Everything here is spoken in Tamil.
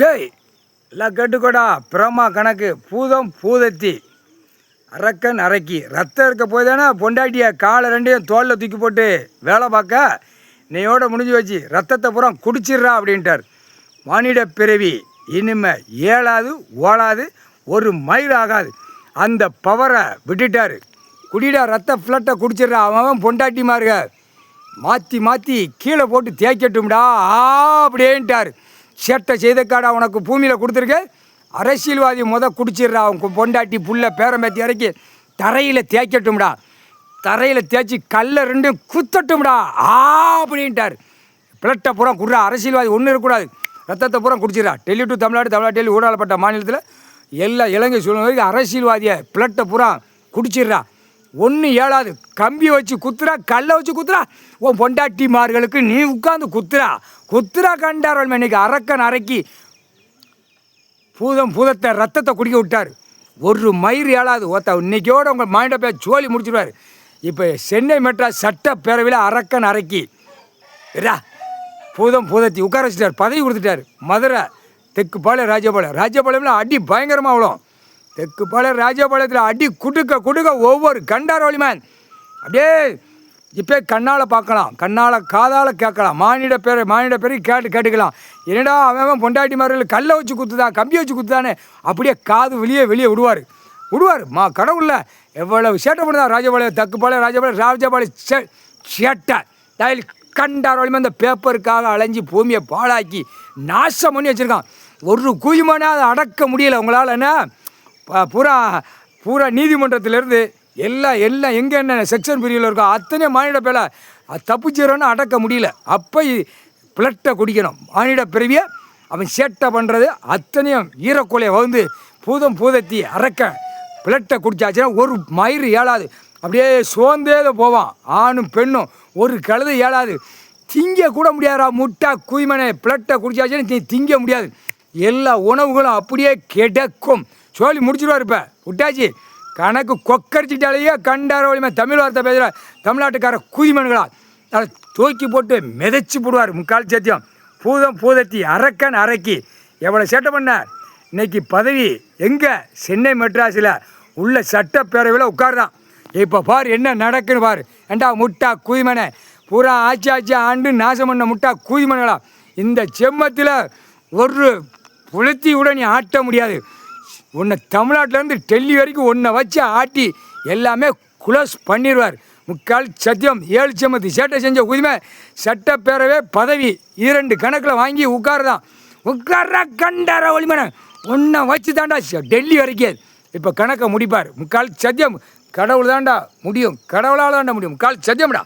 சரி எல்லாம் கேட்டுக்கோடா. பிரமா கணக்கு பூதம் பூதத்தி அரக்கன் அரக்கி ரத்தம் இருக்க போய் தானே பொண்டாட்டிய காலை ரெண்டையும் தோளில் தூக்கி போட்டு வேலை பார்க்க நீயோட முடிஞ்சு வச்சு ரத்தத்தை பூரா குடிச்சிட்றா அப்படின்ட்டார். மானிட பிறவி இனிமே ஏழாது ஓடாது ஒரு மைல் ஆகாது. அந்த பவரை விட்டுட்டார். குடிடா ரத்த ஃப்ளட்டை குடிச்சிட்றா. அவன் பொண்டாட்டிமாருங்க மாற்றி மாற்றி கீழே போட்டு தேய்க்கட்டும்டா அப்படின்ட்டார். சேட்டை செய்தக்காடா உனக்கு பூமியில் கொடுத்துருக்க. அரசியல்வாதி குடிச்சிடுறா. அவங்க பொண்டாட்டி புள்ள பேரம்பேத்தி இறக்கி தரையில் தேய்க்கட்டும்டா. தரையில் தேய்ச்சி கல்லை ரெண்டும் குத்தட்டும்டா அப்படின்ட்டார். பிளட்டை பூரா குடுறா. அரசியல்வாதி ஒன்றும் இருக்கக்கூடாது. ரத்தத்தை பூரா குடிச்சிடறா. டெல்லி டு தமிழ்நாடு, தமிழ்நாடு டெல்லி ஊடாளப்பட்ட மாநிலத்தில் எல்லா இலங்கை சூழ்நிலை வரைக்கும் அரசியல்வாதியை பிளட்டை பூரா குடிச்சிடுறா. ஒன்று ஏழாது. கம்பி வச்சு குத்துறா, கல்லை வச்சு குத்துறா. உன் பொண்டாட்டிமார்களுக்கு நீ உட்காந்து குத்துறா கண்டார். இன்னைக்கு அரக்கன் அரக்கி பூதத்தை ரத்தத்தை குடிக்க விட்டார். ஒரு மயிர் ஏழாது ஓத்த இன்னைக்கோடு உங்கள் மைண்டை போய் சோழி முடிச்சிடுவார். இப்போ சென்னை மெட்ராஸ் சட்டப்பேரவையில் அரக்கன் அரக்கி பூதத்தி உட்கார வச்சுட்டார். பதவி கொடுத்துட்டார். மதுரை தெக்குப்பாளையம் ராஜபாளையம்ல அடி பயங்கரமாக அவ்வளோ. தெக்குப்பாளையம் ராஜபாளையத்தில் அடி குடுக்க ஒவ்வொரு கண்டார் வழிமேன் அப்படியே இப்போ கண்ணால் பார்க்கலாம், காதால் கேட்கலாம். மானிட பேரை கேட்டுக்கலாம். என்னடா அவன் பொண்டாட்டி மாதிரி கல்லை வச்சு குத்துதா, கம்பி வச்சு குத்துதானே அப்படியே காது வெளியே விடுவார். கடவுளில் எவ்வளவு சேட்டை பண்ணுதா. ராஜபாளையம் தெக்குப்பாளையம் ராஜபாளையம் சேட்டை தயல் கண்டார் வழிமே அந்த பேப்பருக்காக அலைஞ்சி பூமியை பாழாக்கி நாசம் பண்ணி வச்சுருக்கான். ஒரு குயிமானே அதை அடக்க முடியலை உங்களால். என்ன பூரா நீதிமன்றத்திலேருந்து எல்லாம் எங்கே என்ன செக்ஷன் பிரிவில் இருக்கோ அத்தனை மானிட பேரை தப்பிச்சிடறோன்னு அடக்க முடியல. அப்போ பிளட்டை குடிக்கணும். மானிட பிறவியை அவன் சேட்டை பண்ணுறது அத்தனையும் ஈரக்கொலையை வந்து பூதத்தி அரக்க பிளட்டை குடிச்சாச்சுன்னா ஒரு மயிறு ஏழாது. அப்படியே சோர்ந்தே போவான். ஆணும் பெண்ணும் ஒரு கழுது ஏழாது. திங்க கூட முடியாதா. முட்டா குய்மனை பிளட்டை குடிச்சாச்சுன்னா நீ திங்க முடியாது. எல்லா உணவுகளும் அப்படியே கிடக்கும். சோழி முடிச்சிடுவார். இப்போ விட்டாச்சு கணக்கு கொக்கரிச்சிட்டாலேயே கண்டார வழிமே தமிழ் வார்த்தை பேசுகிற தமிழ்நாட்டுக்கார குதிமன்களா அதை தூக்கி போட்டு மிதைச்சி போடுவார். முக்கால் சத்தியம் பூதத்தி அரக்கன் அரக்கி எவ்வளோ சேட்டை பண்ணார். இன்னைக்கு பதவி எங்கே சென்னை மெட்ராஸில் உள்ள சட்டப்பேரவையில் உட்காருதான். இப்போ பார் என்ன நடக்குன்னு பார். ஏண்டா முட்டா குதிமனை பூரா ஆட்சி ஆண்டு நாசம் பண்ண முட்டா குதிமன்களா. இந்த செம்மத்தில் ஒரு புளுத்தி கூட நீ ஆட்ட முடியாது. உன்னை தமிழ்நாட்டிலேருந்து டெல்லி வரைக்கும் உன்னை வச்சு ஆட்டி எல்லாமே குளோஸ் பண்ணிடுவார். முக்கால் சத்தியம் 7 செம்மத்து சேட்டை செஞ்ச உரிமை சட்டப்பேரவை பதவி 2 கணக்கில் வாங்கி உட்கார்றா கண்டார ஒளிமனை உன்னை வச்சு தாண்டா டெல்லி வரைக்கும் இப்போ கணக்கை முடிப்பார். முக்கால் சத்தியம் கடவுள் தாண்டா முடியும். கடவுளால் தாண்டா முடியும். முக்கால் சத்தியம்டா.